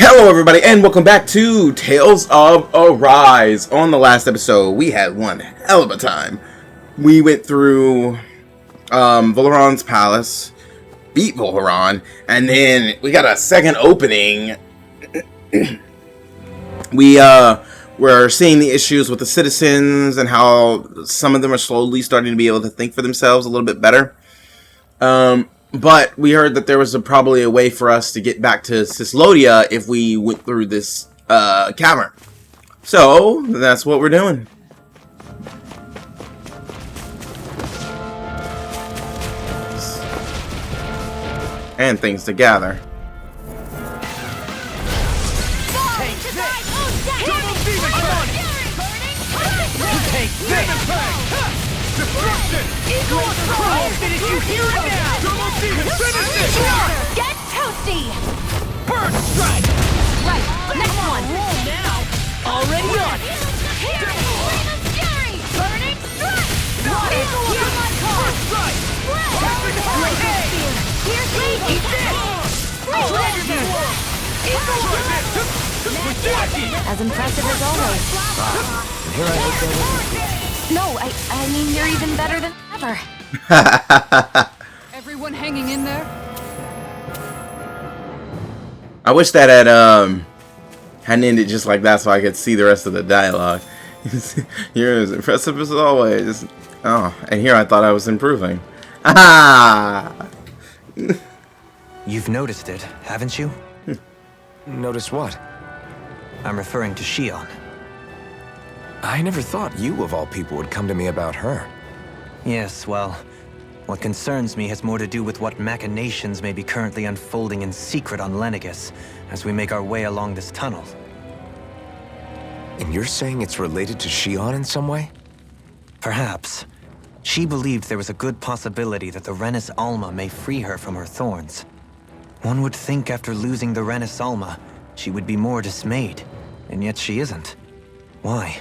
Hello everybody and welcome back to Tales of Arise. On the last episode, we had one hell of a time. We went through Volaron's palace, beat Volaron, and then we got a second opening. We were seeing the issues with the citizens and how some of them are slowly starting to be able to think for themselves a little bit better. But we heard that there was probably a way for us to get back to Cislodia if we went through this cavern. So that's what we're doing. And things to gather. Get toasty! Burn strike! Right, next one! Now! Already on it! Burning strike! Here's my card! Here's me! Eat this! As impressive as always. Here I look. No, I mean you're even better than ever. Everyone hanging in there? I wish that hadn't ended just like that so I could see the rest of the dialogue. You're as impressive as always. Oh, and here I thought I was improving. Ah! You've noticed it, haven't you? Notice what? I'm referring to Shion. I never thought you, of all people, would come to me about her. Yes, well, what concerns me has more to do with what machinations may be currently unfolding in secret on Lenegis as we make our way along this tunnel. And you're saying it's related to Shion in some way? Perhaps. She believed there was a good possibility that the Renis Alma may free her from her thorns. One would think after losing the Renis Alma, she would be more dismayed, and yet she isn't. Why?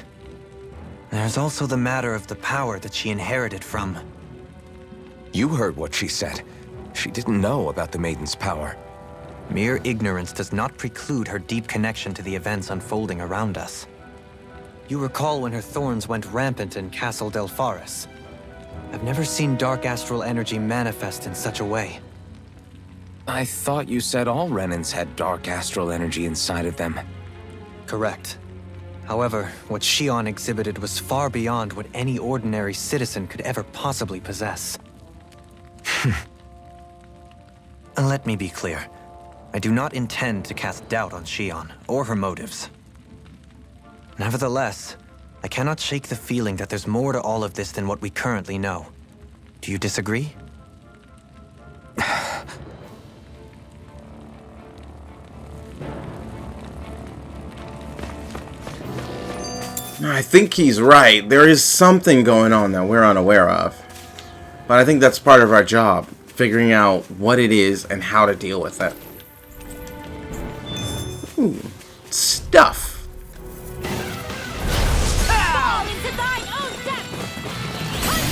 There's also the matter of the power that she inherited from... You heard what she said. She didn't know about the Maiden's power. Mere ignorance does not preclude her deep connection to the events unfolding around us. You recall when her thorns went rampant in Castle Delpharis. I've never seen dark astral energy manifest in such a way. I thought you said all Renans had dark astral energy inside of them. Correct. However, what Shion exhibited was far beyond what any ordinary citizen could ever possibly possess. Let me be clear. I do not intend to cast doubt on Shion, or her motives. Nevertheless, I cannot shake the feeling that there's more to all of this than what we currently know. Do you disagree? I think he's right. There is something going on that we're unaware of. But I think that's part of our job, figuring out what it is and how to deal with it. Ooh, stuff.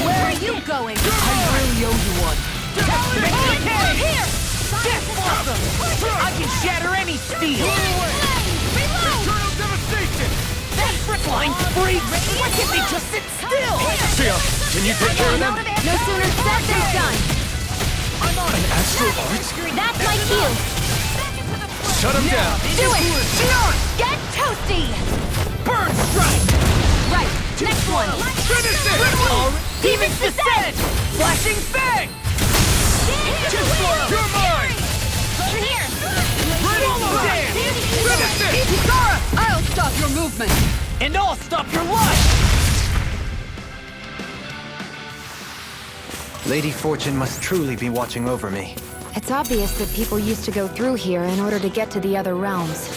Where are you going? I really owe you one. Here! Get awesome! I can shatter any steel! Flying freaks! Why can't they just sit still? Shion, can you take care of them? No sooner said than done. I'm on an astral arts? That's my cue. Shut him down! Do it! Get toasty! Burn strike! Right, next one. Finish it! Demon's descent! Flashing fang! You're mine! Over here. Stand! Finish it! Zara, I'll stop your movement. And I'll stop your life! Lady Fortune must truly be watching over me. It's obvious that people used to go through here in order to get to the other realms.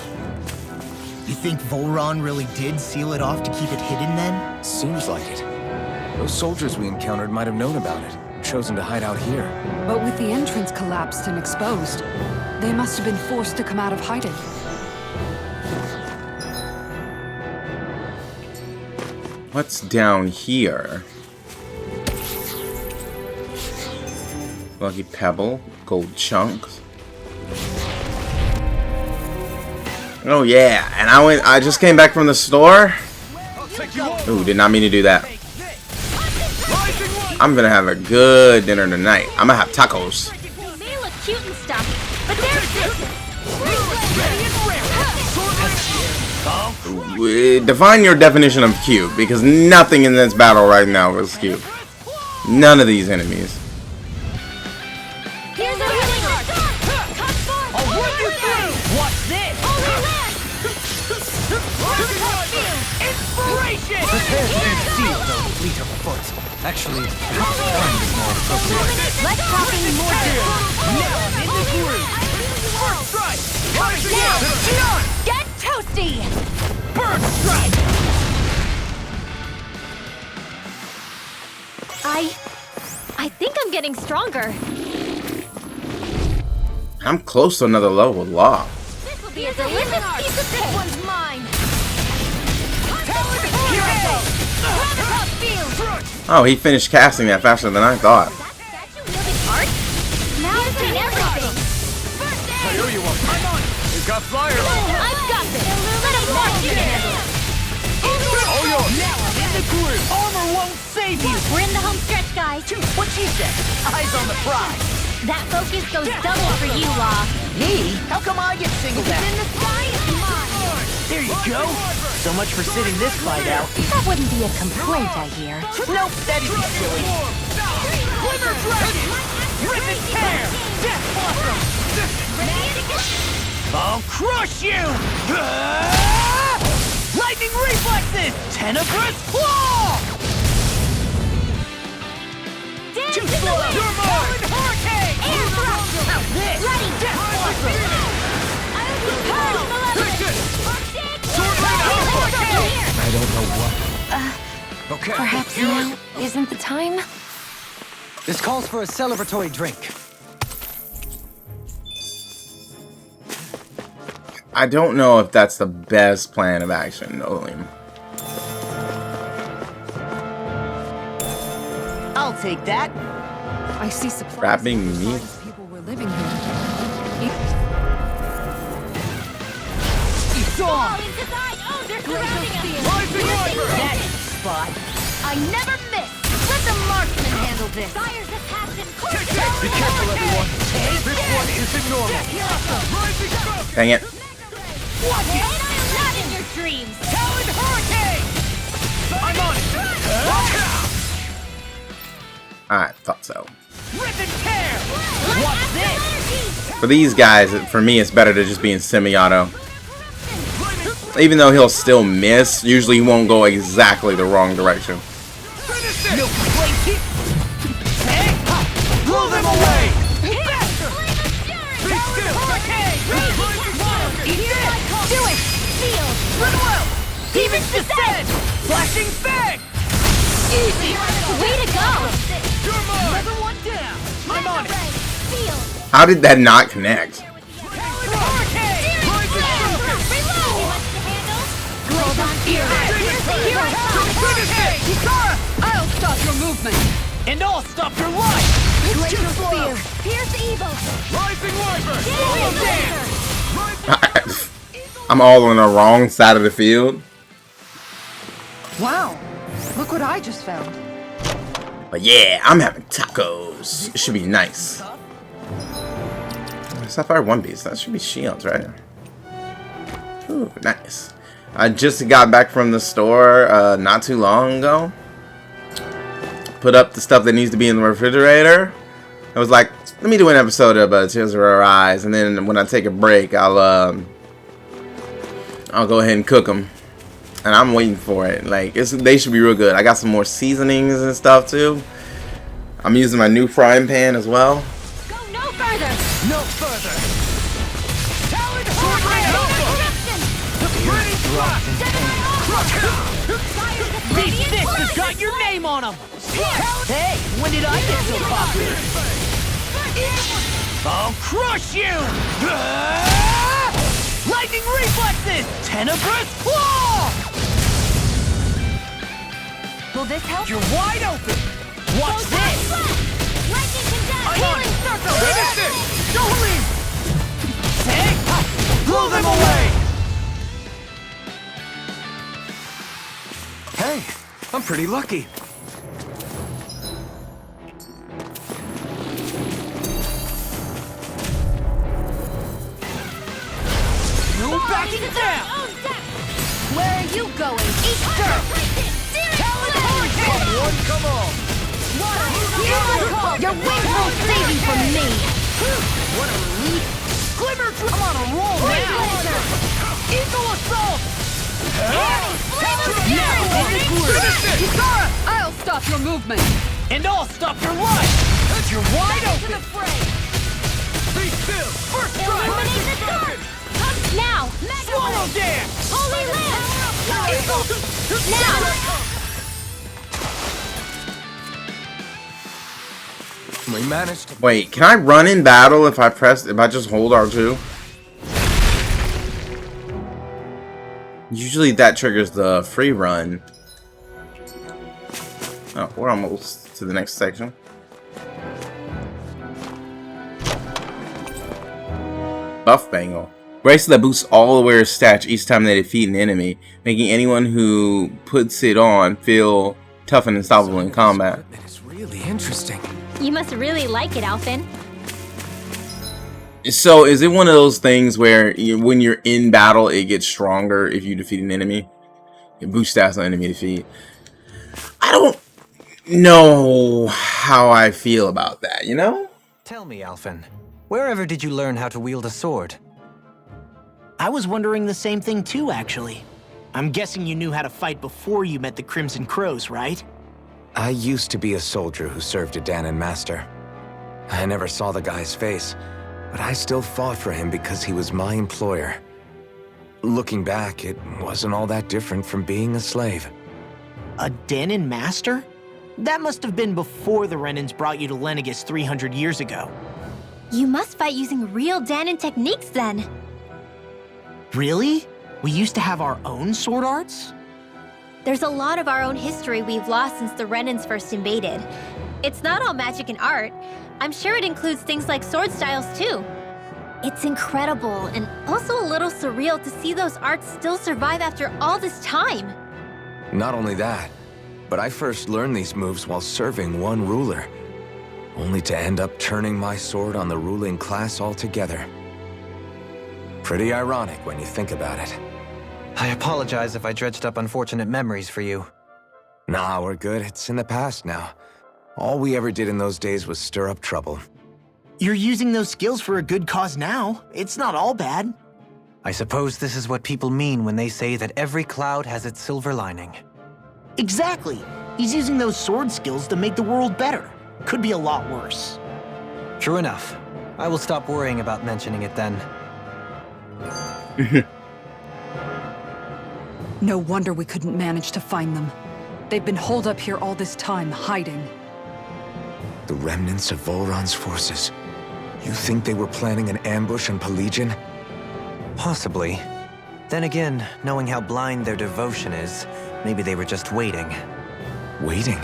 You think Volaron really did seal it off to keep it hidden then? Seems like it. Those soldiers we encountered might have known about it, chosen to hide out here. But with the entrance collapsed and exposed, they must have been forced to come out of hiding. What's down here? Lucky pebble, gold chunks. Oh yeah, and I just came back from the store. Ooh, did not mean to do that. I'm gonna have a good dinner tonight. I'm gonna have tacos. They look cute and stuff, but they're Define your definition of cute, because nothing in this battle right now is cute. None of these enemies. Here's a winning art. I'll work you through. What's this? Inspiration. Prepare to conceal though fleet of foot. Actually, perhaps one is more appropriate. Let's talking more dude. Now I'm in the groove. First strike. Get toasty. Bird strike. I think I'm getting stronger. I'm close to another level with Law. This will be a delicious piece of this one's mine. Oh, he finished casting that faster than I thought. Now I've seen everything. I owe you one. I'm on. You've got flyers. I've got this. Let him watch you handle it. Oh, yours. Now I'm in the groove. Armor won't save you. We're in the home stretch, guys. What she said. Eyes on the prize. That focus goes double for you, Law. Me? How come I get singled out? In the sky is mine. There you go. So much for sitting this fight out. That wouldn't be a complaint, I hear. Nope, that'd be silly. Glimmer dragon! Rip and tear! Death blossom! I'll crush you! Lightning reflexes! Tenebrous claw! Too slow! You're mine! Hurricane! Now this! Bloody Death blossom! I don't know what. Okay. Perhaps now isn't the time? This calls for a celebratory drink. I don't know if that's the best plan of action, Nolan. I'll take that. I see supplies. Wrapping and meat. signs people were living here. It's on! Oh, they're surrounding us. That is spot. I never miss. Let the marksman handle this. Fires the captain. Be careful, everyone. This one isn't normal. Dang it. Watch it. Not in your dreams. Talon Hurricane! I'm on it. I thought so. Rip and tear! What's this? For these guys, for me, it's better to just be in semi-auto. Even though he'll still miss, usually he won't go exactly the wrong direction. No complaints here. Blow them away! Faster! Be still! Do it. Shield. Run well! Demon descent! Flashing fang! Easy! Way to go. You're mine! Another one down! I'm on it! Shield. How did that not connect? Hurricane! Rising focus! Hold on, fear. I'll stop your movement! And I'll stop your life! It's too slow! Pierce evil. Rising Wyvern! Swallow dance! I'm all on the wrong side of the field. Wow, look what I just found. But yeah, I'm having tacos. It should be nice. Sapphire One Piece. That should be shields, right? Ooh, nice. I just got back from the store not too long ago. Put up the stuff that needs to be in the refrigerator. I was like, let me do an episode of Tears of Our Eyes, and then when I take a break, I'll go ahead and cook them. And I'm waiting for it. Like they should be real good. I got some more seasonings and stuff too. I'm using my new frying pan as well. Go no further. No further! Talon Hurricane! Ready thrust! These sticks has got your name on them! Hey, when did I get so popular? I'll crush you! Lightning reflexes! Tenebrous claw! Will this help? You're wide open! Watch this! Lightning condense. I'm on Healing it! circle. Finish it! Don't leave! Hey! Blow them away! I'm pretty lucky. No backing down! Where are you going? Easter! Someone come on! Your wings won't save you from me! What a relief! Glimmer Drive! I'm on a roll now! Eagle Assault! Kisara! I'll stop your movement! And I'll stop your life! As you're wide To open! the fray! Be still! First Illuminate the strike! dark! Now! Swallow dance! Holy Lance! Eagle! Now! We managed to... Wait, can I run in battle if I just hold R2? Usually that triggers the free run. Oh, we're almost to the next section. Buff Bangle. Bracelet that boosts all the wearer's stats each time they defeat an enemy, making anyone who puts it on feel tough and unstoppable in combat. It is really interesting. You must really like it, Alphen. So, is it one of those things where when you're in battle, it gets stronger if you defeat an enemy? It boosts stats on enemy defeat. I don't know how I feel about that, you know? Tell me, Alphen, wherever did you learn how to wield a sword? I was wondering the same thing too, actually. I'm guessing you knew how to fight before you met the Crimson Crows, right? I used to be a soldier who served a Danon master. I never saw the guy's face, but I still fought for him because he was my employer. Looking back, it wasn't all that different from being a slave. A Danon master? That must have been before the Renans brought you to Lenegis 300 years ago. You must fight using real Danon techniques then. Really? We used to have our own sword arts? There's a lot of our own history we've lost since the Renans first invaded. It's not all magic and art. I'm sure it includes things like sword styles too. It's incredible and also a little surreal to see those arts still survive after all this time. Not only that, but I first learned these moves while serving one ruler, only to end up turning my sword on the ruling class altogether. Pretty ironic when you think about it. I apologize if I dredged up unfortunate memories for you. Nah, we're good. It's in the past now. All we ever did in those days was stir up trouble. You're using those skills for a good cause now. It's not all bad. I suppose this is what people mean when they say that every cloud has its silver lining. Exactly. He's using those sword skills to make the world better. Could be a lot worse. True enough. I will stop worrying about mentioning it then. No wonder we couldn't manage to find them. They've been holed up here all this time, hiding. The remnants of Volron's forces. You think they were planning an ambush on Pelagian? Possibly. Then again, knowing how blind their devotion is, maybe they were just waiting. Waiting?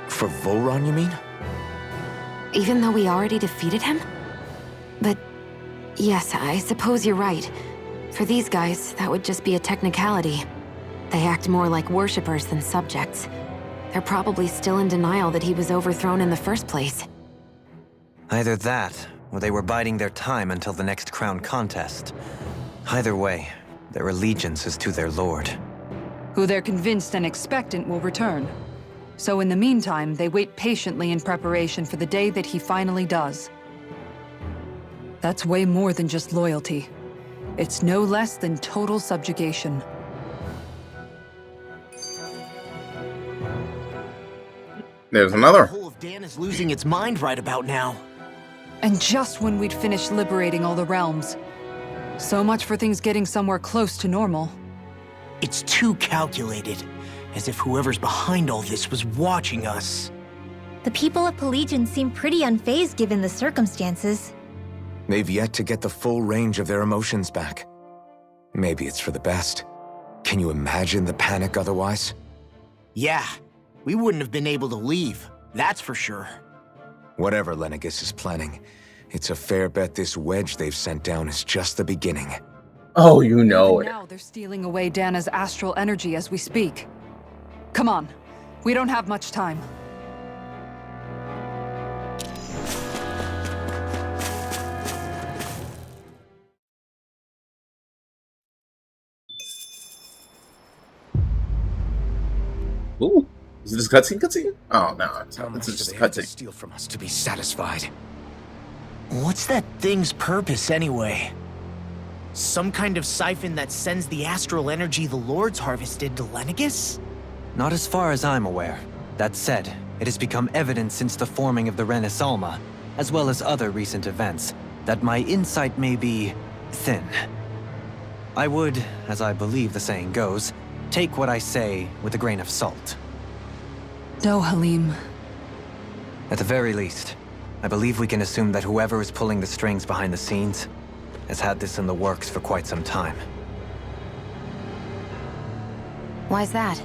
For Volron, you mean? Even though we already defeated him? But yes, I suppose you're right. For these guys, that would just be a technicality. They act more like worshippers than subjects. They're probably still in denial that he was overthrown in the first place. Either that, or they were biding their time until the next crown contest. Either way, their allegiance is to their lord. Who they're convinced and expectant will return. So in the meantime, they wait patiently in preparation for the day that he finally does. That's way more than just loyalty. It's no less than total subjugation. There's The another. whole of Dan is losing its mind right about now. And just when we'd finished liberating all the realms. So much for things getting somewhere close to normal. It's too calculated. As if whoever's behind all this was watching us. The people of Pelagian seem pretty unfazed given the circumstances. They've yet to get the full range of their emotions back. Maybe it's for the best. Can you imagine the panic otherwise? Yeah, we wouldn't have been able to leave. That's for sure. Whatever Lenegis is planning, it's a fair bet this wedge they've sent down is just the beginning. Oh, you know Even it. now they're stealing away Dana's astral energy as we speak. Come on, We don't have much time. Ooh, is this cutscene? Cutscene? Oh no, How much it's do just they a have to cutscene. steal from us to be satisfied? What's that thing's purpose, anyway? Some kind of siphon that sends the astral energy the Lords harvested to Lenegus? Not as far as I'm aware. That said, it has become evident since the forming of the Renis Alma, as well as other recent events, that my insight may be thin. I would, as I believe the saying goes, take what I say with a grain of salt. Halim. At the very least, I believe we can assume that whoever is pulling the strings behind the scenes has had this in the works for quite some time. Why's that?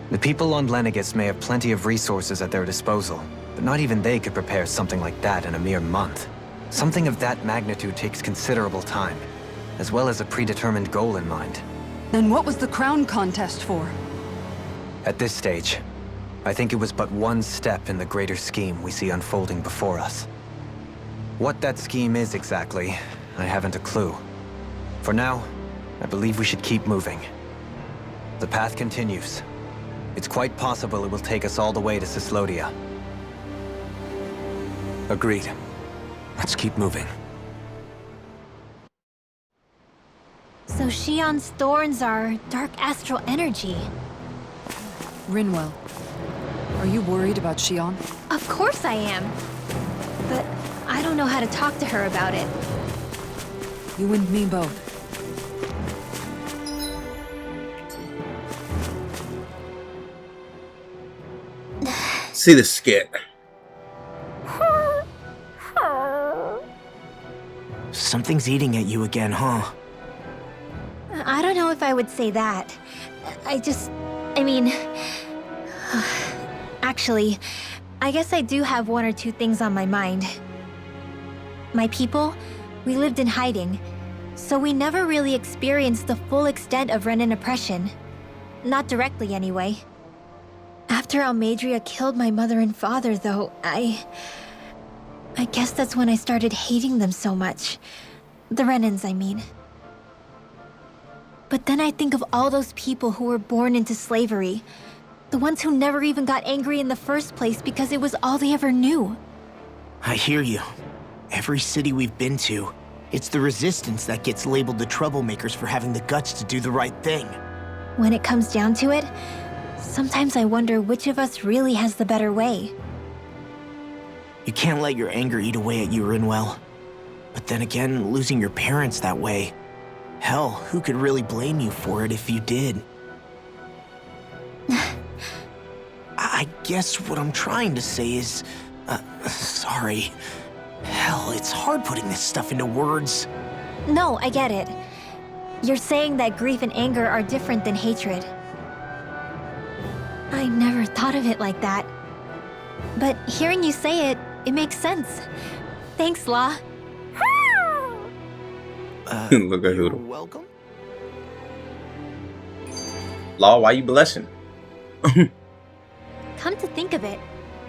The people on Lenegus may have plenty of resources at their disposal, but not even they could prepare something like that in a mere month. Something of that magnitude takes considerable time, as well as a predetermined goal in mind. Then what was the crown contest for? At this stage, I think it was but one step in the greater scheme we see unfolding before us. What that scheme is exactly, I haven't a clue. For now, I believe we should keep moving. The path continues. It's quite possible it will take us all the way to Cislodia. Agreed. Let's keep moving. So Shion's thorns are dark astral energy. Rinwell. Are you worried about Shion? Of course I am. But I don't know how to talk to her about it. You and me both. See the skit. Something's eating at you again, huh? I don't know if I would say that. I mean... Actually, I guess I do have one or two things on my mind. My people, we lived in hiding, so we never really experienced the full extent of Renan oppression. Not directly, anyway. After Almadria killed my mother and father, though, I guess that's when I started hating them so much. The Renans, I mean. But then I think of all those people who were born into slavery. The ones who never even got angry in the first place because it was all they ever knew. I hear you. Every city we've been to, it's the resistance that gets labeled the troublemakers for having the guts to do the right thing. When it comes down to it, sometimes I wonder which of us really has the better way. You can't let your anger eat away at you, Rinwell. But then again, losing your parents that way... Hell, who could really blame you for it if you did? I guess what I'm trying to say is... sorry. Hell, it's hard putting this stuff into words. No, I get it. You're saying that grief and anger are different than hatred. I never thought of it like that. But hearing you say it, it makes sense. Thanks, Law. Look at You're Hoodle. welcome. Law, why you blushing? Come to think of it,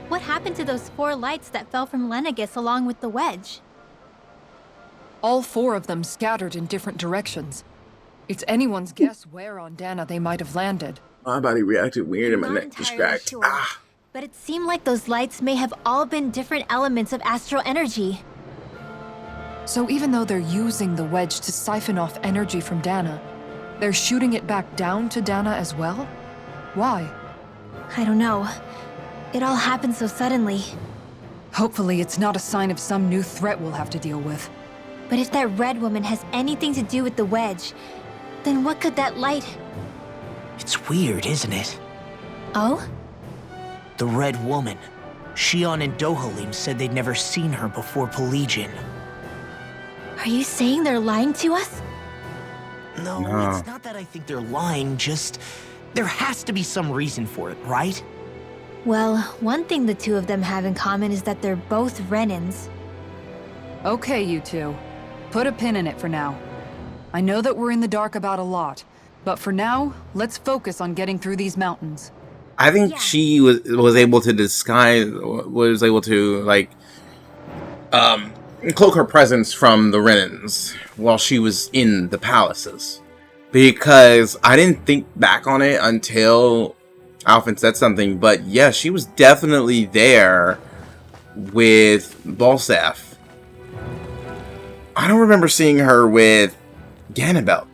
what happened to those 4 lights that fell from Lenegus along with the wedge? All 4 of them scattered in different directions. It's anyone's guess where on Dana they might have landed. My body reacted weird and my Not neck entirely distracted. sure, Ah. but it seemed like those lights may have all been different elements of astral energy. So even though they're using the wedge to siphon off energy from Dana, they're shooting it back down to Dana as well? Why? I don't know. It all happened so suddenly. Hopefully it's not a sign of some new threat we'll have to deal with. But if that red woman has anything to do with the wedge, then what could that light... It's weird, isn't it? Oh? The Red Woman. Shion and Dohalim said they'd never seen her before Pelagian. Are you saying they're lying to us? No, No. it's not that I think they're lying, just... There has to be some reason for it, right? Well, one thing the two of them have in common is that they're both Renans. Okay, you two. Put a pin in it for now. I know that we're in the dark about a lot, but for now, let's focus on getting through these mountains. I think she was able to disguise, was able to like cloak her presence from the Renans while she was in the palaces. Because I didn't think back on it until Alphen said something, but yeah, she was definitely there with Balsaf. I don't remember seeing her with Ganabelt,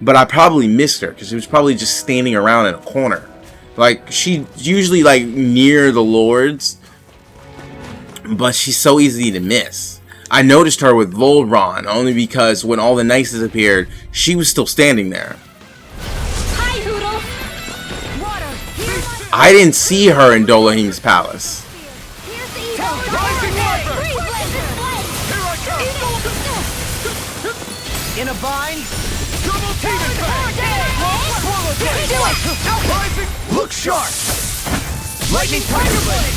but I probably missed her because she was probably just standing around in a corner. Like, she's usually like near the lords, but she's so easy to miss. I noticed her with Volron only because when all the Nices appeared, she was still standing there. Hi, Hoodle. Water. I didn't see her in Dolahim's palace. Here's the evil. Rising water. Here I come. In a bind. Double team attack. Swallow blade. Rising. Look sharp. Lightning tiger blade.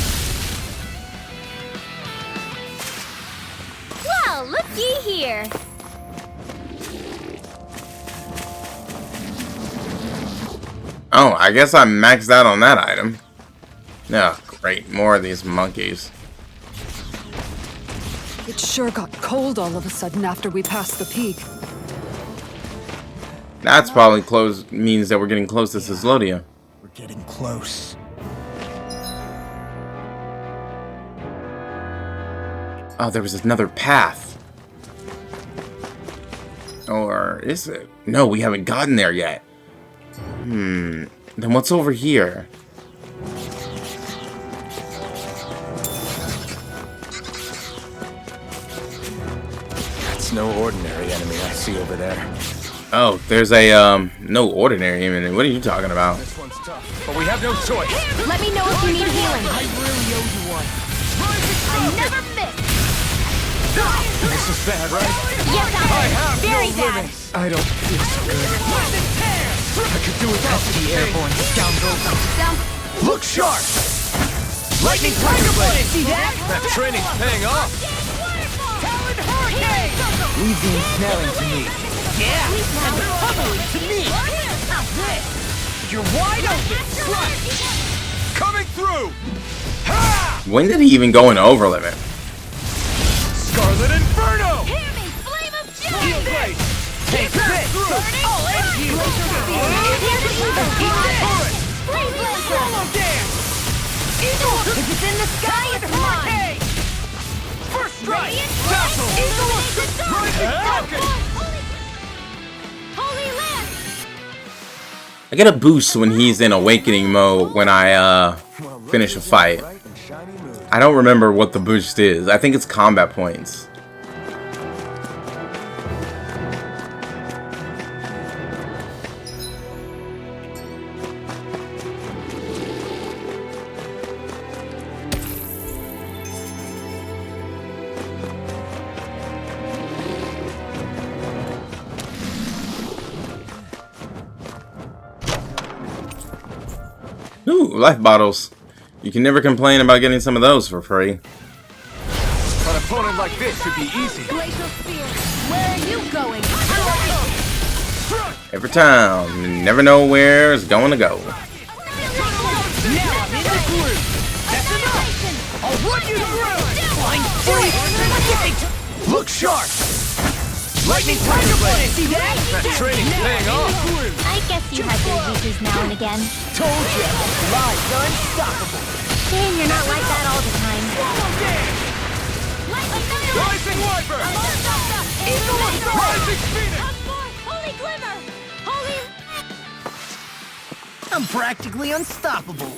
Well, looky here. Oh, I guess I maxed out on that item. Oh, great. More of these monkeys. It sure got cold all of a sudden after we passed the peak. That's probably close, means that we're getting close to Cislodia. We're getting close. Oh, there was another path. Or is it? No, we haven't gotten there yet. Then what's over here? That's no ordinary enemy I see over there. Oh, there's a, no ordinary enemy. What are you talking about? This one's tough, but we have no choice. Let me know if you need healing. I really owe you one. I never miss. This is bad, right? Yes, I have very no bad. limits. I don't feel so good. I could do without The airborne scoundrel. Look sharp! Lightning tiger blade! See that? That training's paying off. Talon hurricane! Leave the ensnaring to me. Yeah, and the pummeling to me. You're wide open. Strike! Coming through. Ha! When did he even go into overlimit? Scarlet Inferno! Hear me, flame of joy. Eat this! Take this! I'll end you! Swallow dance! If it's in the sky, it's mine. First strike! Tassel! Holy Lance. I get a boost when he's in awakening mode when I finish a fight. I don't remember what the boost is. I think it's combat points. Ooh, life bottles. You can never complain about getting some of those for free. An opponent like this should be easy. Glacial Spear. Where are you going? Every time, you never know where it's going to go. Now I'm in the groove. That's enough. I'll run you through. Fine freak. Look sharp. Lightning tiger blade. See that? That training's paying off. I guess you have your uses now and again. Told you. Live's unstoppable. Shame you're not like that all the time. Rising Wyvern. Rising Phoenix. Holy Glimmer. Holy. I'm practically unstoppable.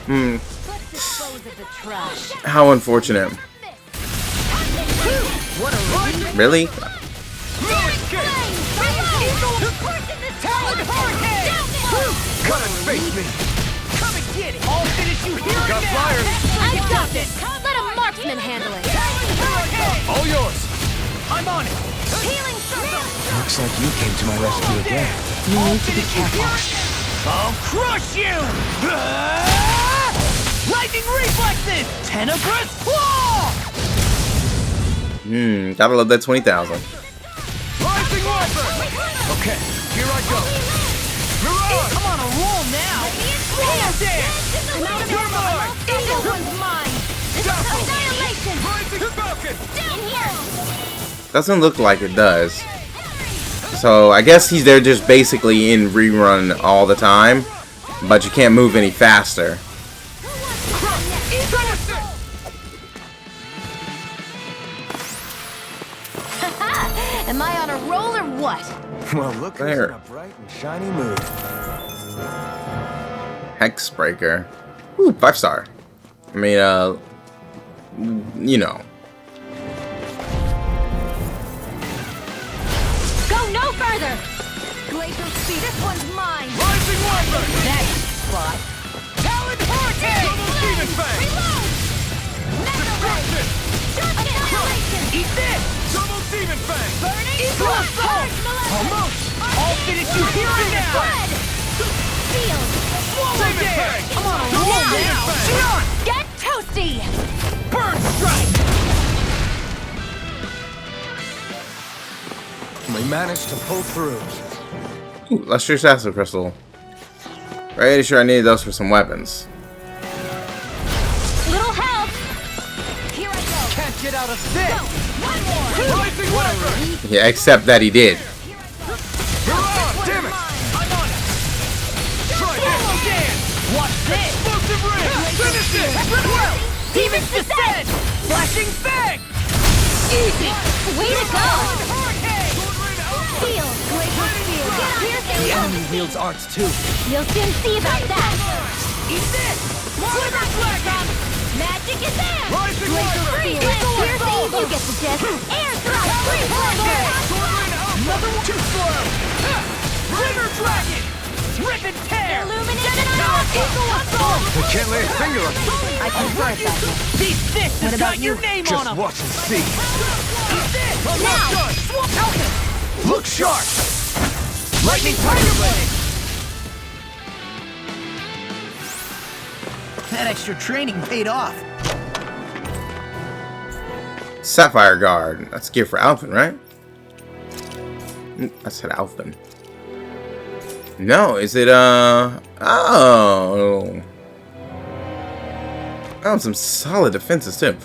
Let's dispose of the trash. How unfortunate. What a run. Really? Talon hurricane. Come and face me. Come and get it. I'll finish you here. Got flyers. I got this. Let a marksman handle it. All yours. I'm on it. Healing circle. Looks like you came to my rescue again. You need to be careful. I'll crush you. Lightning reflexes. Tenebrous claw. Gotta love that 20,000. Rising Wyvern. Okay, here I go. Mirage! I'm on a roll now. Roll dance! You're mine! This one's mine. Dazzle! Annihilation. Rising Falcon! In here. Doesn't look like it does. So I guess he's there just basically in rerun all the time, but you can't move any faster. Am I on a roll or what? Well, look who's There. in a bright and shiny mood. Hexbreaker. Ooh, 5-star. I mean, you know. Go no further! Glacial speed, this one's mine! Rising Wonder! Next spot. Talon Hurricane! Double Demon Fang! Destruction! Eat this. Double Demon Fang! Equal assault. Almost. I'll finish you here and now. Demon Fang! I'm on a roll now. Sure. Get toasty! Burn Strike! We managed to pull through. Ooh, Lustrous Acid Crystal. Pretty sure I needed those for some weapons. Little help! Here I go! Can't get out of this! Rising Wonder! Yeah, except that he did. Hurrah! Damn it! I'm on it! Try this! Dance. Watch this. Explosive Ring! Finish it! Demons descend. Flashing Fang. Easy! Way to go! Hurricane. Steel! Glacial steel! The enemy wields arts too. You'll soon see about that! Eat this. Sliver Dragon! Magic is there! Rising Glacial Wonder! steel! Piercing! You get the gist! Air thrust! Free Another one! Too slow! River Dragon. Rip and tear. Illuminated Equal assault. I can't lay a finger on it. I confirm that. These fists has got your name on Just them. watch and see. Eat this. Now! Swamp Alchemist. Look sharp! Lightning Tiger Blade. That extra training paid off. Sapphire Guard. That's gear for Alphen, right? I said Alphen. No, is it, oh. Oh, some solid defenses, too.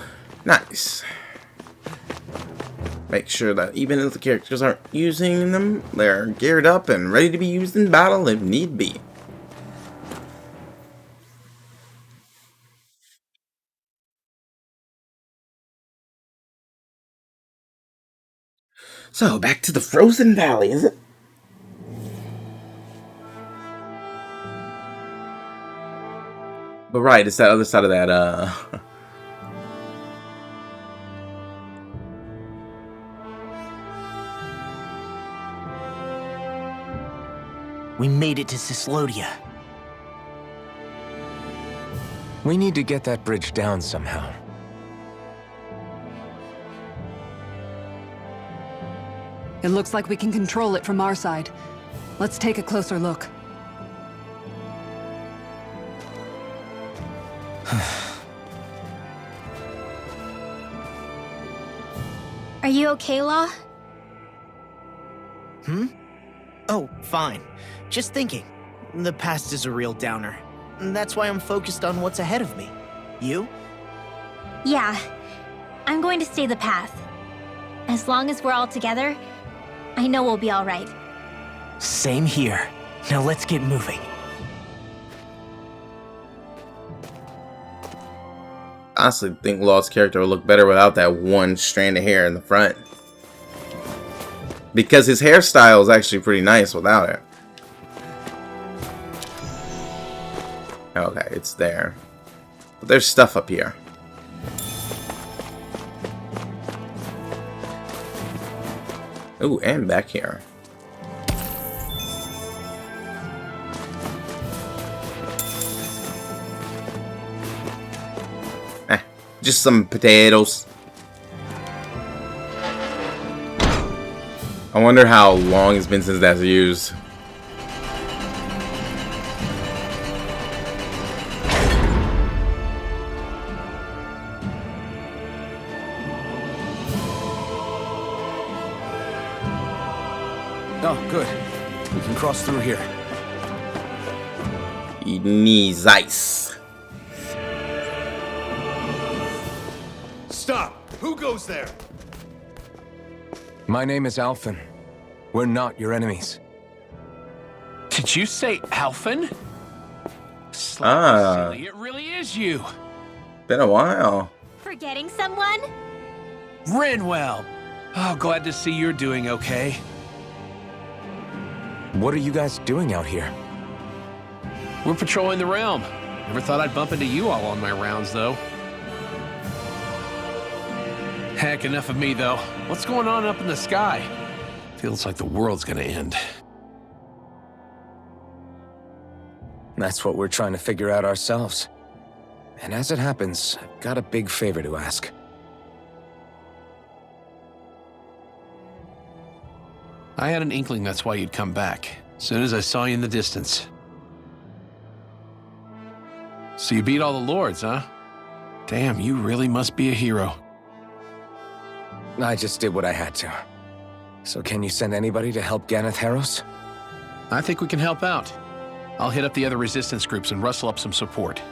Nice. Make sure that even if the characters aren't using them, they're geared up and ready to be used in battle if need be. So, back to the Frozen Valley, is it? But right, it's that other side of that, We made it to Cislodia. We need to get that bridge down somehow. It looks like we can control it from our side. Let's take a closer look. Are you okay, Law? Oh, fine. Just thinking. The past is a real downer. That's why I'm focused on what's ahead of me. You? Yeah. I'm going to stay the path. As long as we're all together, I know we'll be all right. Same here. Now let's get moving. I honestly think Law's character would look better without that one strand of hair in the front. Because his hairstyle is actually pretty nice without it. Okay, it's there. But there's stuff up here. Ooh, and back here. Just some potatoes. I wonder how long it's been since that's used. Oh, good. We can cross through here. Knees ice. Stop! Who goes there? My name is Alphen. We're not your enemies. Did you say Alphen? Silly, it really is you. Been a while. Forgetting someone? Renwell. Oh, glad to see you're doing okay. What are you guys doing out here? We're patrolling the realm. Never thought I'd bump into you all on my rounds, though. Heck, enough of me, though. What's going on up in the sky? Feels like the world's gonna end. That's what we're trying to figure out ourselves. And as it happens, I've got a big favor to ask. I had an inkling that's why you'd come back, as soon as I saw you in the distance. So you beat all the lords, huh? Damn, you really must be a hero. I just did what I had to. So can you send anybody to help Ganeth Harros? I think we can help out. I'll hit up the other resistance groups and rustle up some support.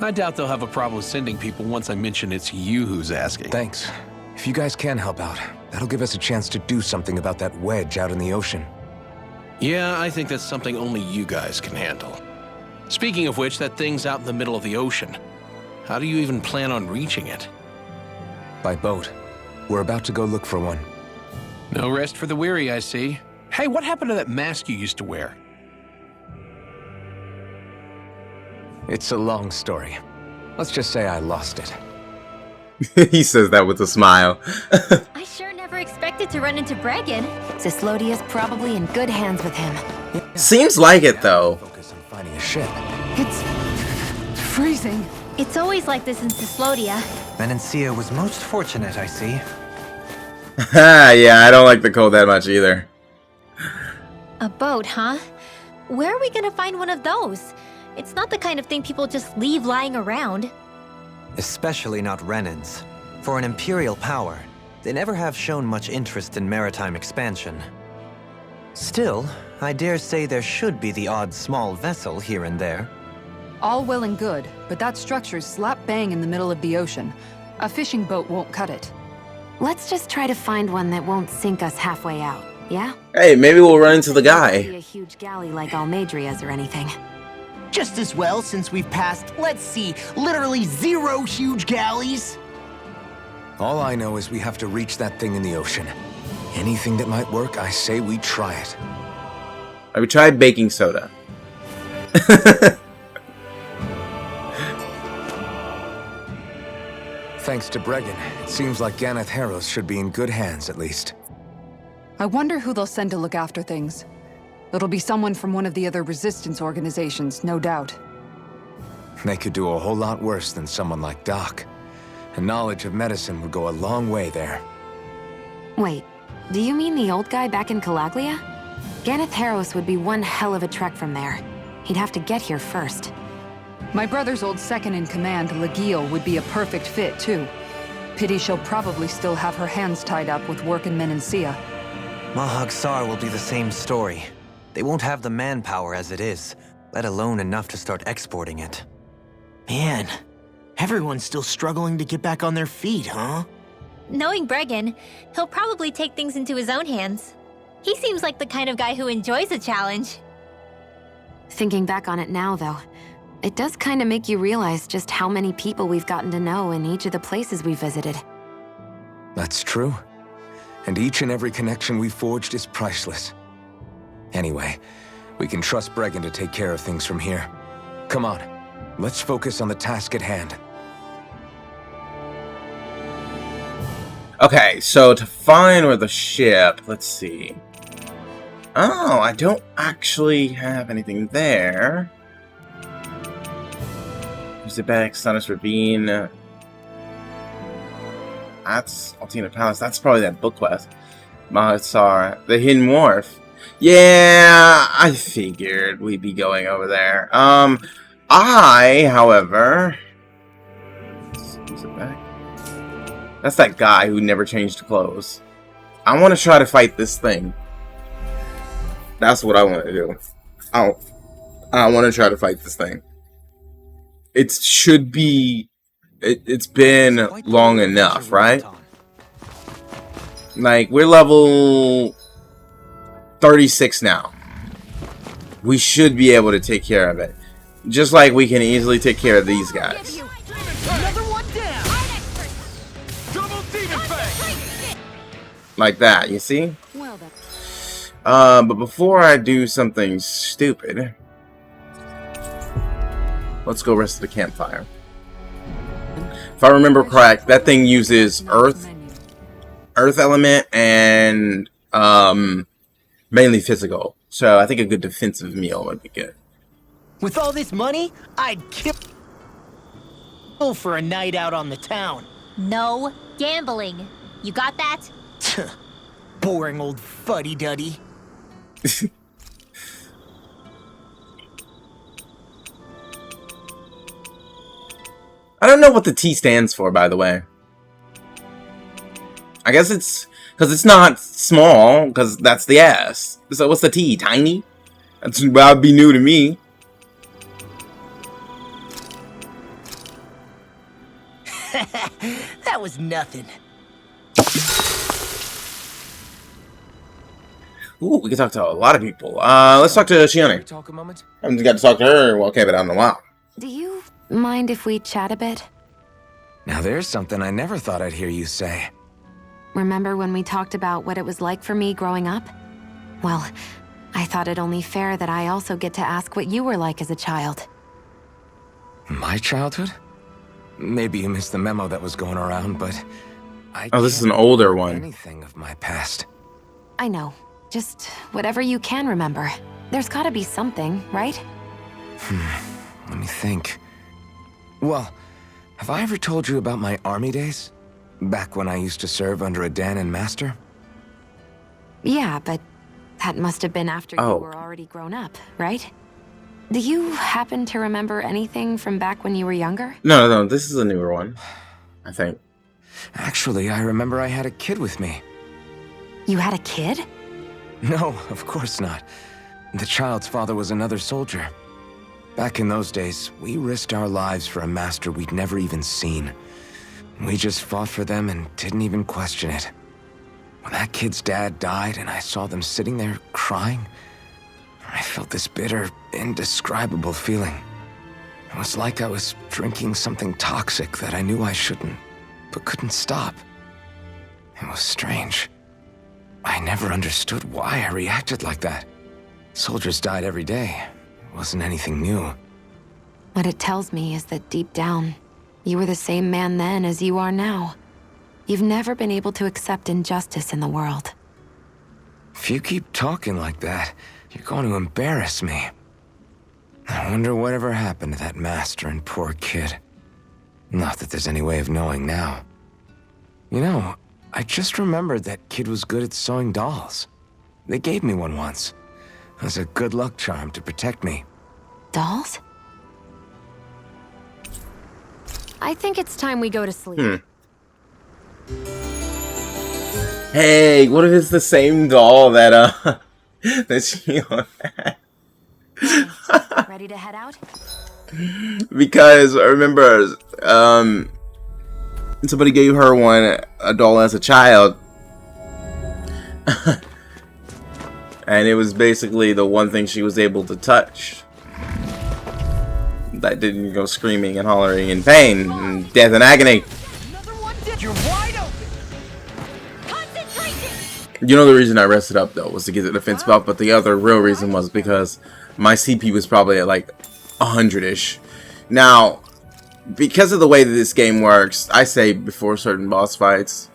I doubt they'll have a problem with sending people once I mention it's you who's asking. Thanks. If you guys can help out, that'll give us a chance to do something about that wedge out in the ocean. Yeah, I think that's something only you guys can handle. Speaking of which, that thing's out in the middle of the ocean. How do you even plan on reaching it? By boat. We're about to go look for one. No rest for the weary, I see. Hey, what happened to that mask you used to wear? It's a long story. Let's just say I lost it. He says that with a smile. I sure never expected to run into Bregan. Cyslodia's probably in good hands with him. Seems like it, though. Focus on finding a ship. It's freezing. It's always like this in Cyslodia. Menencia was most fortunate, I see. Yeah, I don't like the cold that much either. A boat, huh? Where are we gonna find one of those? It's not the kind of thing people just leave lying around. Especially not Renans. For an imperial power, they never have shown much interest in maritime expansion. Still, I dare say there should be the odd small vessel here and there. All well and good, but that structure's slap bang in the middle of the ocean. A fishing boat won't cut it. Let's just try to find one that won't sink us halfway out, yeah? Hey, maybe we'll run into the Be guy. a huge galley like Almadria's or anything. Just as well since we've passed, let's see, literally 0 huge galleys. All I know is we have to reach that thing in the ocean. Anything that might work, I say we try it. I would try baking soda. Thanks to Bregan, it seems like Ganeth Harros should be in good hands, at least. I wonder who they'll send to look after things. It'll be someone from one of the other resistance organizations, no doubt. They could do a whole lot worse than someone like Doc. And knowledge of medicine would go a long way there. Wait, do you mean the old guy back in Calaglia? Ganeth Harros would be one hell of a trek from there. He'd have to get here first. My brother's old second-in-command, Legio, would be a perfect fit, too. Pity she'll probably still have her hands tied up with work in Menencia. Mahag Sar will be the same story. They won't have the manpower as it is, let alone enough to start exporting it. Man, everyone's still struggling to get back on their feet, huh? Knowing Bregan, he'll probably take things into his own hands. He seems like the kind of guy who enjoys a challenge. Thinking back on it now, though, it does kind of make you realize just how many people we've gotten to know in each of the places we visited. That's true. And each and every connection we forged is priceless. Anyway, we can trust Bregan to take care of things from here. Come on, let's focus on the task at hand. Okay, so to find where the ship, let's see. Oh, I don't actually have anything there. Zibek, Sunnis Ravine. That's Altina Palace. That's probably that book quest. Mahatsar, the Hidden Wharf. Yeah, I figured we'd be going over there. However... Zibek. That's that guy who never changed clothes. I want to try to fight this thing. That's what I want to do. I want to try to fight this thing. It should be... It's been long enough, right? Like, we're level 36 now. We should be able to take care of it. Just like we can easily take care of these guys. Another one down. Double demon fang. Like that, you see? Well then. But before I do something stupid, let's go rest of the campfire. If I remember correct, that thing uses earth element, and mainly physical. So I think a good defensive meal would be good. With all this money, I'd kill for a night out on the town. No gambling. You got that? Boring old fuddy-duddy. I don't know what the T stands for, by the way. I guess it's because it's not small, because that's the S. So what's the T? Tiny? That would be new to me. That was nothing. Ooh, we can talk to a lot of people. Let's talk to Shione. Talk a moment. I haven't got to talk to her. Well, okay, but I don't know why. Do you mind if we chat a bit? Now there's something I never thought I'd hear you say. Remember when we talked about what it was like for me growing up? Well, I thought it only fair that I also get to ask what you were like as a child. My childhood? Maybe you missed the memo that was going around, but Oh, this is an older one. Anything of my past. I know. Just whatever you can remember. There's gotta be something, right? Let me think. Well, have I ever told you about my army days? Back when I used to serve under a Danon master? Yeah, but that must have been after you were already grown up, right? Do you happen to remember anything from back when you were younger? No, this is a newer one, I think. Actually, I remember I had a kid with me. You had a kid? No, of course not. The child's father was another soldier. Back in those days, we risked our lives for a master we'd never even seen. We just fought for them and didn't even question it. When that kid's dad died and I saw them sitting there crying, I felt this bitter, indescribable feeling. It was like I was drinking something toxic that I knew I shouldn't, but couldn't stop. It was strange. I never understood why I reacted like that. Soldiers died every day. It wasn't anything new. What it tells me is that deep down, you were the same man then as you are now. You've never been able to accept injustice in the world. If you keep talking like that, you're going to embarrass me. I wonder whatever happened to that master and poor kid. Not that there's any way of knowing now. You know, I just remembered that kid was good at sewing dolls. They gave me one once. It was a good luck charm to protect me. Dolls? I think it's time we go to sleep. Hey, what if it's the same doll that that she had? Ready to head out? Because I remember somebody gave her a doll as a child. And it was basically the one thing she was able to touch that didn't go screaming and hollering in pain and death and agony. Another one down. You're wide open. Concentration. You know the reason I rested up though was to get the defense buff, but the other real reason was because my CP was probably at like 100-ish. Now, because of the way that this game works, I save before certain boss fights,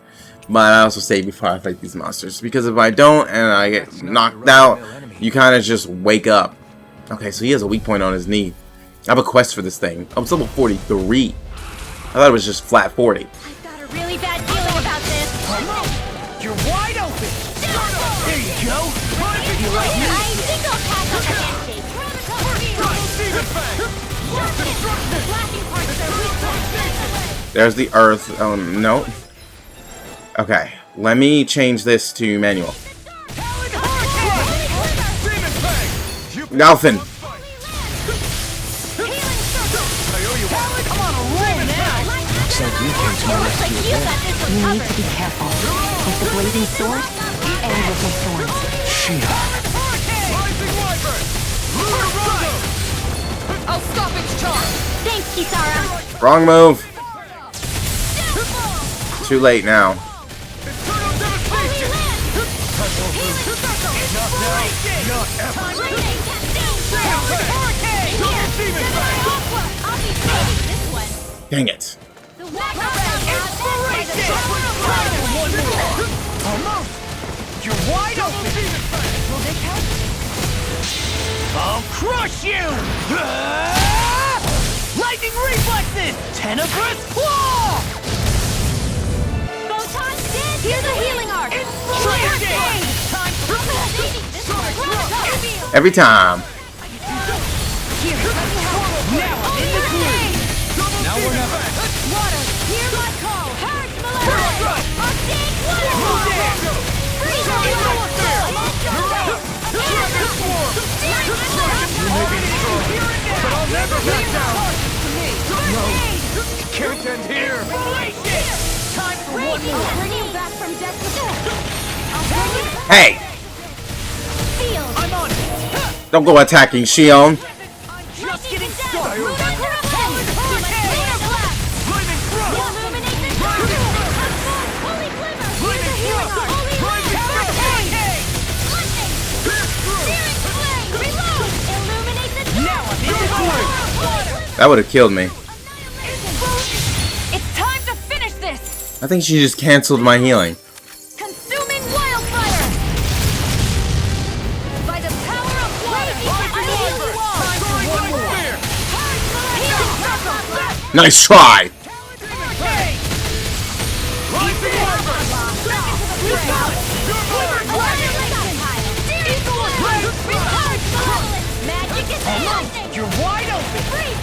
but I also save before I fight these monsters. Because if I don't and I get knocked out, you kind of just wake up. Okay, so he has a weak point on his knee. I have a quest for this thing. Oh, it's level 43. I thought it was just flat 40. I've got a really bad feeling about this. You're wide open. There you go. You like I me? think I'll pass on the handshake. Flashing parts are weak points. There's the earth. No. Okay. Let me change this to manual. Dolphin. Looks like you came to my rescue again. You need to be careful. With the blazing sword and with my thorns. I'll stop its charge. Thanks, Kisara. Wrong move. Too late now. Dang it. You're wide open! Will they count? I'll crush you! Lightning reflexes! Tenebrous claw! Photon Din! Here's a healing arc! Inspiration! Time for Every time. now I'm in the groove! Now we're never. Water! Hear my call! Purge Malaria! Arctic Water! Freeze But I'll never back down! Can't end here! Time for one more! I'll bring you back from death to death! Hey! I'm on it! Don't go attacking Shion. I'm just getting started! That would have killed me. It's time to finish this. I think she just canceled my healing. Consuming wildfire. By the power of water, I heal you all. Nice try! You're wide open!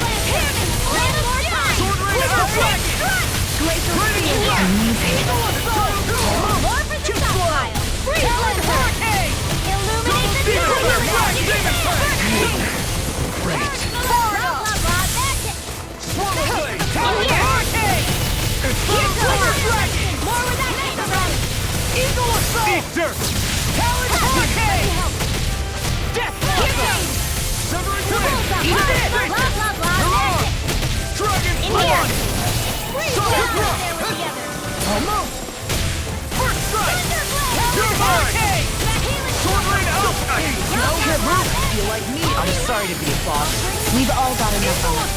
I'm sorry to be a boss. We've all got enough of it.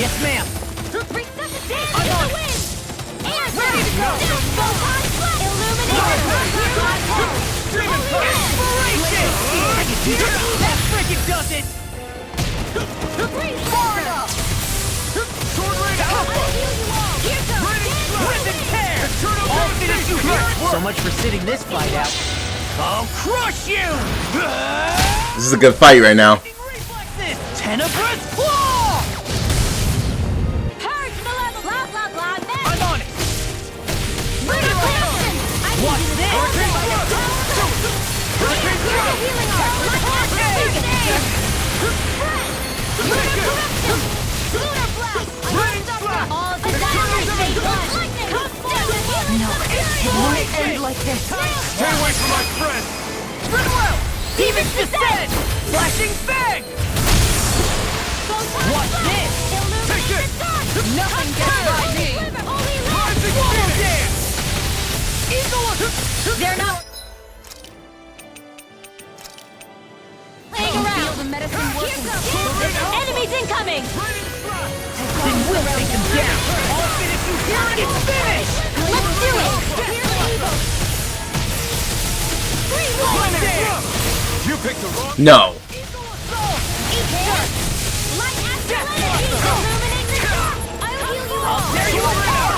Yes, ma'am. That freaking does it! So much for sitting this fight out. I'll crush you! This is a good fight right now. Tenebrous claw! I'm on it! Watch It won't end like this. Stay away from my friend! Rinwell! Demon's Descent! Flashing Fang! Watch this! Take this! Nothing gets by me! Rising Swallow Dance! Eagle! They're not playing around. The medicine working. Enemies incoming. Then we'll take them down! I'll finish you here and it's finished! Let's do it. You picked the wrong... No. I'll tear you apart!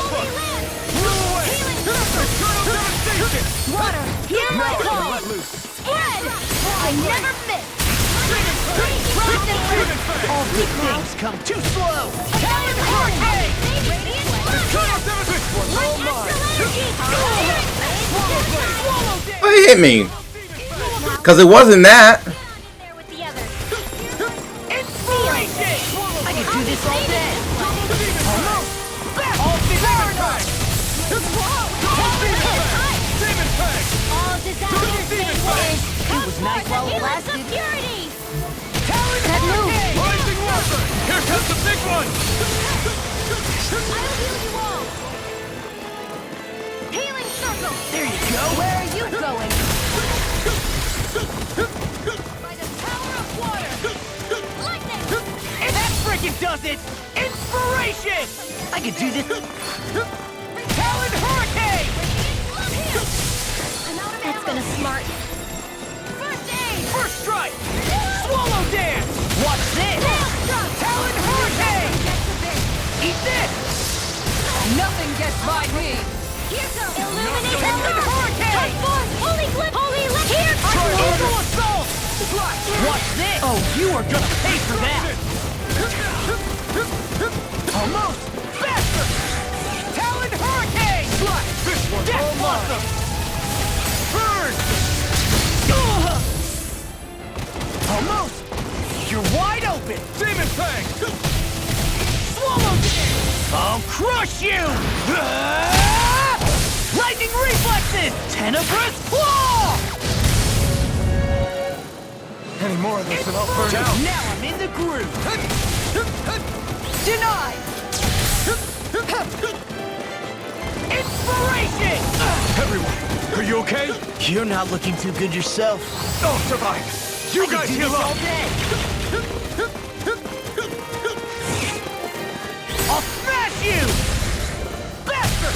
Water, hear my call. Spread. I never miss. All good things come too slow! Talon Hurricane! Swallow It hit me. Because it wasn't that. There with the others. Inspiration! I can do this all day. All All disasters It was nice while it lasted. Security! That move! Rising Walker! Here comes the big one! I'll heal you all! Healing circle! There you go! Where are you going? By the power of water! Lightning! And that frickin' does it! Inspiration! I can do this! Talon Hurricane! That's gonna smart. First aid! First strike! Swallow dance! Watch this! Talon Hurricane! Eat this! Nothing gets by me. Here goes! Talon Illuminate Hurricane! Holy clip! Holy lick! Here! Eagle Assault! Watch this! Oh, you are gonna pay for that! Almost! Faster! Talon Hurricane! This one's all mine! Burn! Almost! You're wide open! Demon Fang! Swallow dance! I'll crush you! Lightning reflexes! Tenebrous claw! Any more of this and I'll burn out. Now I'm in the groove! Denied! Inspiration! Everyone, are you okay? You're not looking too good yourself. I'll survive. You guys heal all up. day! I'll smash you! Bastard!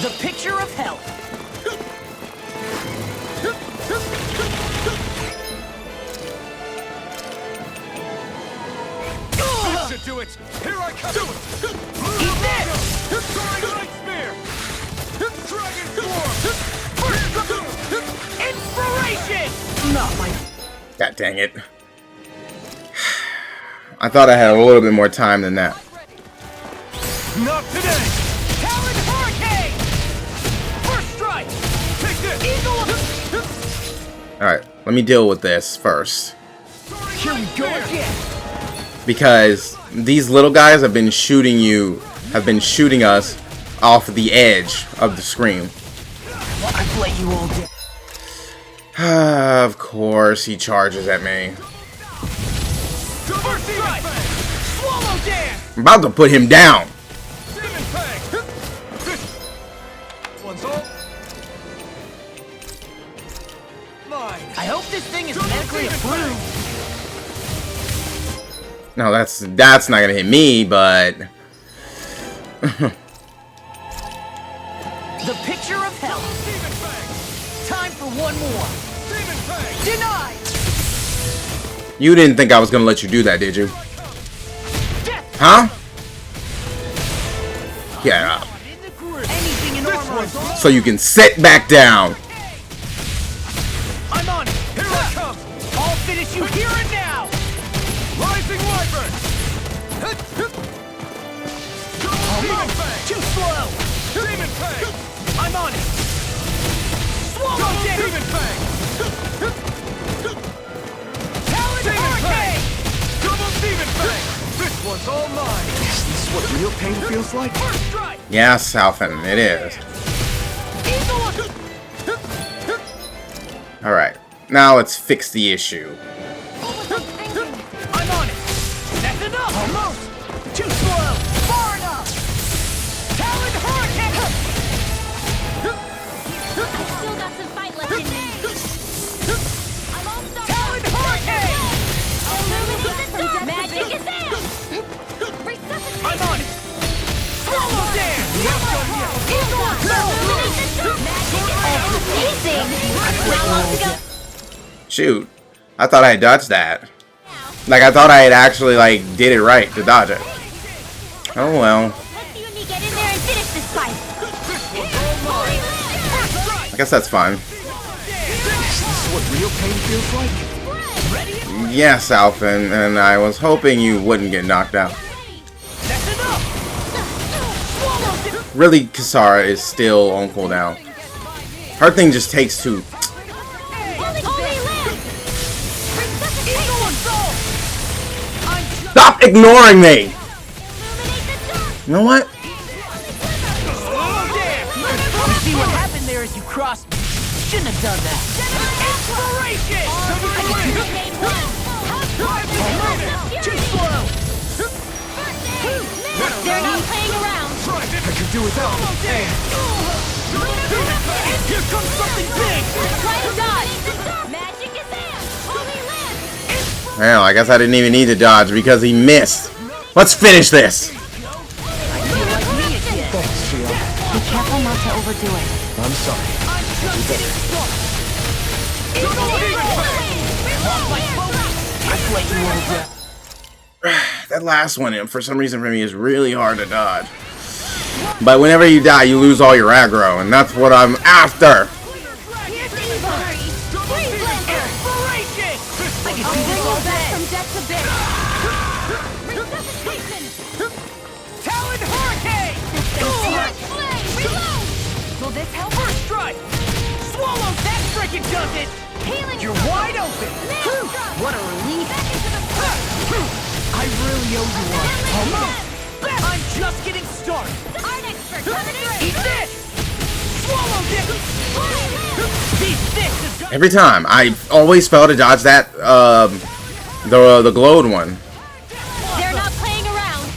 The picture of health. That should do it. Here I come. Do it. Eat this! Soaring Light Spear. Dragon Form. Inspiration! Not my... God dang it. I thought I had a little bit more time than that. Not today. Talon Hurricane! First strike! Take this! Eagle! Alright, let me deal with this first. Here we go again! Because these little guys have been shooting us off the edge of the screen. I've let you all down. Of course he charges at me. First strike! Swallow dance! I'm about to put him down. Demon Fang. One's all mine. I hope this thing is medically approved. No, that's not gonna hit me, but The picture of health. Time for one more. Denied! you didn't think I was gonna let you do that, did you? Huh? Get up. Anything in armor. So you can sit back down. I'm on it. Here I come. I'll finish you here and now. Rising Wyvern. Almost. Too slow. Demon Fang. I'm on it. Swallow Demon damage. Fang. Talon Hurricane. Double Demon Fang. This one's all mine. Is this what real pain feels like? First strike. Yes, Alphen, it is. Eagle. Alright, now let's fix the issue. I'm on it. That's enough. Almost. Too slow. Far enough. Talon Hurricane. Still got some fight left in me. I'm all stuck. Talon Hurricane. Illuminate the dark. Magic is out. I'm on it. Swallow dance. Illuminate the dark. Magic is amazing. How long to go? Shoot, I thought I had dodged that. Like, I thought I had actually, like, did it right to dodge it. Oh well. Let's you and me get in there and finish this fight. I guess that's fine. Is this what real pain feels like? Yes, Alphen, and I was hoping you wouldn't get knocked out. Really, Kisara is still on cooldown. Her thing just takes two. Stop ignoring me! You know what? You see what happened there as you crossed me? Shouldn't have done that. Inspiration! Too slow! They're not playing around. I could do without. Here comes something big! Try to dodge. Magic is in. Holy land. Well, I guess I didn't even need to dodge because he missed. Let's finish this! Be careful not to overdo it. I'm sorry. That last one, for some reason for me, is really hard to dodge. But whenever you die, you lose all your aggro, and that's what I'm after! Talon Hurricane! Will this help? First strike! Swallow that frickin' does it! Healing. You're wide open! What a relief! I really owe you one. Almost! I'm just getting started! Eat this! Swallow this! Eat this! Every time, I always fail to dodge that, the glowed one. They're not playing around.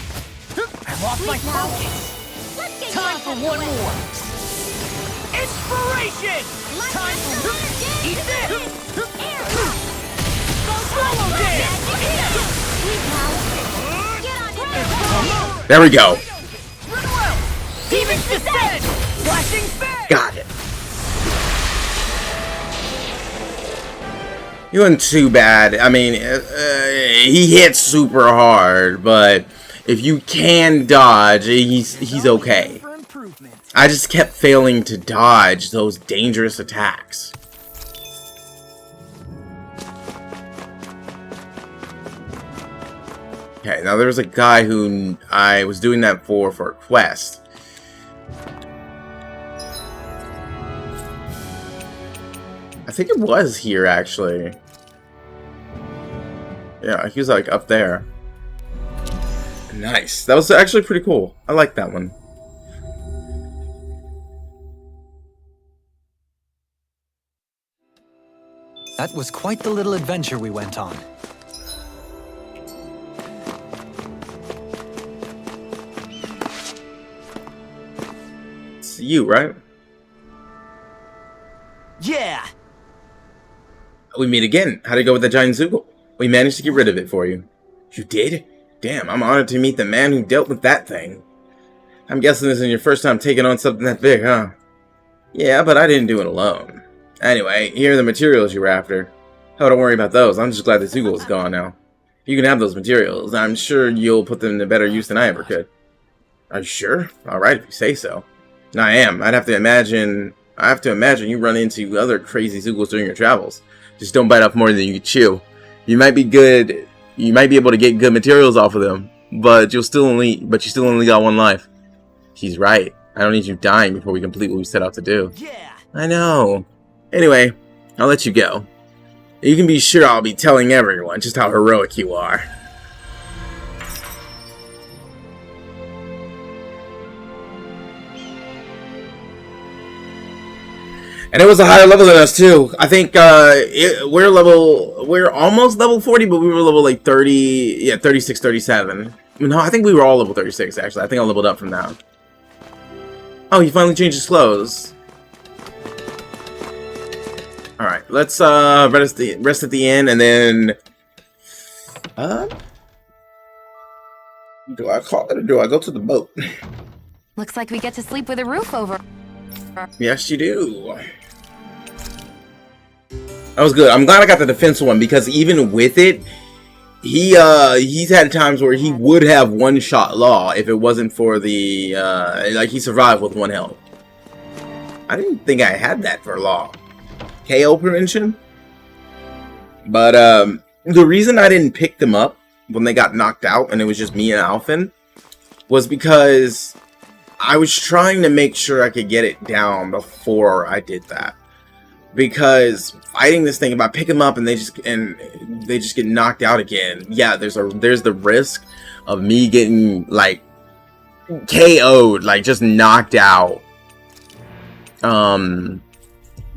I lost my focus! Time for one more! Inspiration! Time for... Eat this! Swallow this! There we go. Demon descent! Flashing fang! Got it. You wasn't too bad. I mean, he hits super hard, but if you can dodge, he's okay. I just kept failing to dodge those dangerous attacks. Okay, now there was a guy who I was doing that for a quest. I think it was here, actually. Yeah, he was like up there. Nice. That was actually pretty cool. I like that one. That was quite the little adventure we went on. It's you, right? Yeah! We meet again. How'd it go with the giant Zoogle? We managed to get rid of it for you. You did? Damn, I'm honored to meet the man who dealt with that thing. I'm guessing this is your first time taking on something that big, huh? Yeah, but I didn't do it alone. Anyway, here are the materials you were after. Oh, don't worry about those. I'm just glad the Zoogle is gone now. You can have those materials. I'm sure you'll put them to better use than I ever could. Are you sure? Alright, if you say so. I am. I have to imagine you run into other crazy Zoogles during your travels. Just don't bite off more than you can chew. You might be able to get good materials off of them, but you still only got one life. He's right. I don't need you dying before we complete what we set out to do. Yeah! I know. Anyway, I'll let you go. You can be sure I'll be telling everyone just how heroic you are. And it was a higher level than us too. I think we're almost level 40, but we were level like 30, yeah, 36, 37. No, I think we were all level 36 actually. I think I leveled up from that. Oh, he finally changed his clothes. All right, let's rest at the inn, and then do I call it or do I go to the boat? Looks like we get to sleep with a roof over. Yes, you do. That was good. I'm glad I got the defense one because even with it, he's had times where he would have one-shot Law if it wasn't for the like he survived with 1 health. I didn't think I had that for Law. KO prevention. But the reason I didn't pick them up when they got knocked out and it was just me and Alphen was because I was trying to make sure I could get it down before I did that. Because fighting this thing, if I pick them up and they just get knocked out again, yeah, there's the risk of me getting like KO'd, like just knocked out,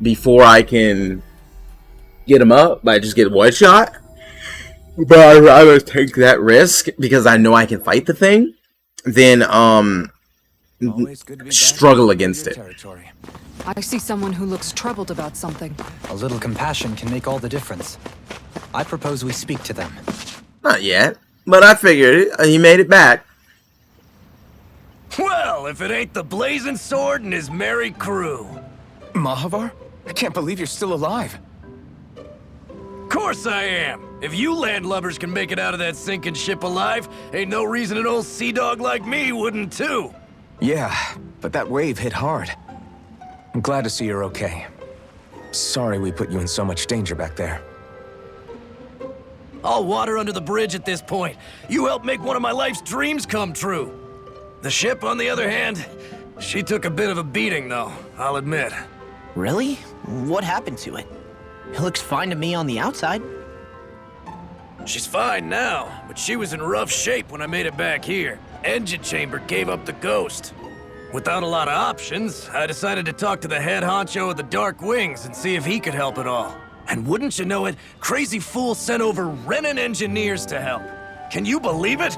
before I can get them up. I just get one shot. But I'd rather take that risk because I know I can fight the thing than struggle against it. I see someone who looks troubled about something. A little compassion can make all the difference. I propose we speak to them. Not yet, but I figured he made it back. Well, if it ain't the Blazing Sword and his merry crew. Mahavar? I can't believe you're still alive. Course I am. If you landlubbers can make it out of that sinking ship alive, ain't no reason an old sea dog like me wouldn't too. Yeah, but that wave hit hard. I'm glad to see you're okay. Sorry we put you in so much danger back there. All water under the bridge at this point. You helped make one of my life's dreams come true. The ship, on the other hand, she took a bit of a beating, though, I'll admit. Really? What happened to it? It looks fine to me on the outside. She's fine now, but she was in rough shape when I made it back here. Engine chamber gave up the ghost. Without a lot of options, I decided to talk to the head honcho of the Dark Wings and see if he could help at all. And wouldn't you know it, Crazy Fool sent over Renin engineers to help. Can you believe it?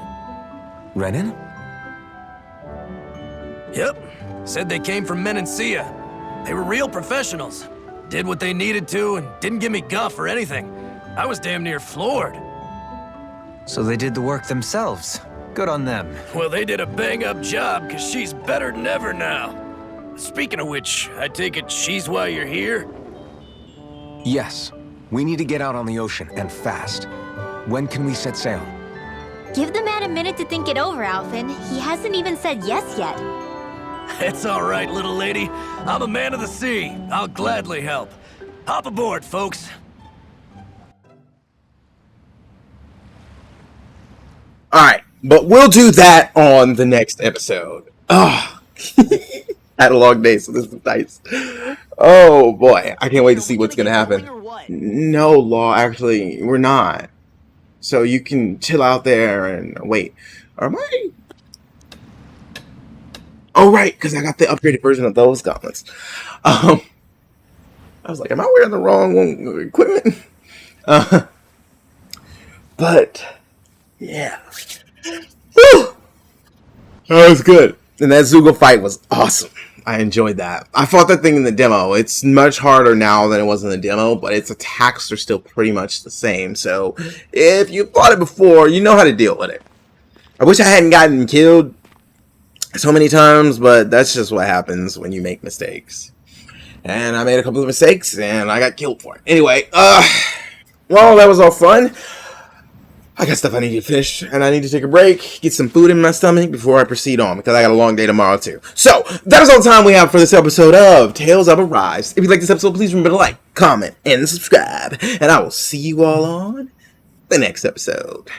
Renin? Yep. Said they came from Menancia. They were real professionals. Did what they needed to and didn't give me guff or anything. I was damn near floored. So they did the work themselves. Good on them. Well, they did a bang-up job, because she's better than ever now. Speaking of which, I take it she's why you're here? Yes. We need to get out on the ocean, and fast. When can we set sail? Give the man a minute to think it over, Alphen. He hasn't even said yes yet. It's all right, little lady. I'm a man of the sea. I'll gladly help. Hop aboard, folks. Alright, but we'll do that on the next episode. Oh, had a long day, so this is nice. Oh boy, I can't wait to see what's gonna happen. No, Law, actually, we're not. So you can chill out there and wait. Or am I? Oh, right, because I got the upgraded version of those gauntlets. I was like, am I wearing the wrong equipment? But yeah. Whew. That was good. And that Zoogle fight was awesome. I enjoyed that. I fought that thing in the demo. It's much harder now than it was in the demo, but its attacks are still pretty much the same. So if you fought it before, you know how to deal with it. I wish I hadn't gotten killed so many times, but that's just what happens when you make mistakes. And I made a couple of mistakes, and I got killed for it. Anyway, well, that was all fun. I got stuff I need to finish, and I need to take a break, get some food in my stomach before I proceed on, because I got a long day tomorrow, too. So, that is all the time we have for this episode of Tales of Arise. If you like this episode, please remember to like, comment, and subscribe. And I will see you all on the next episode.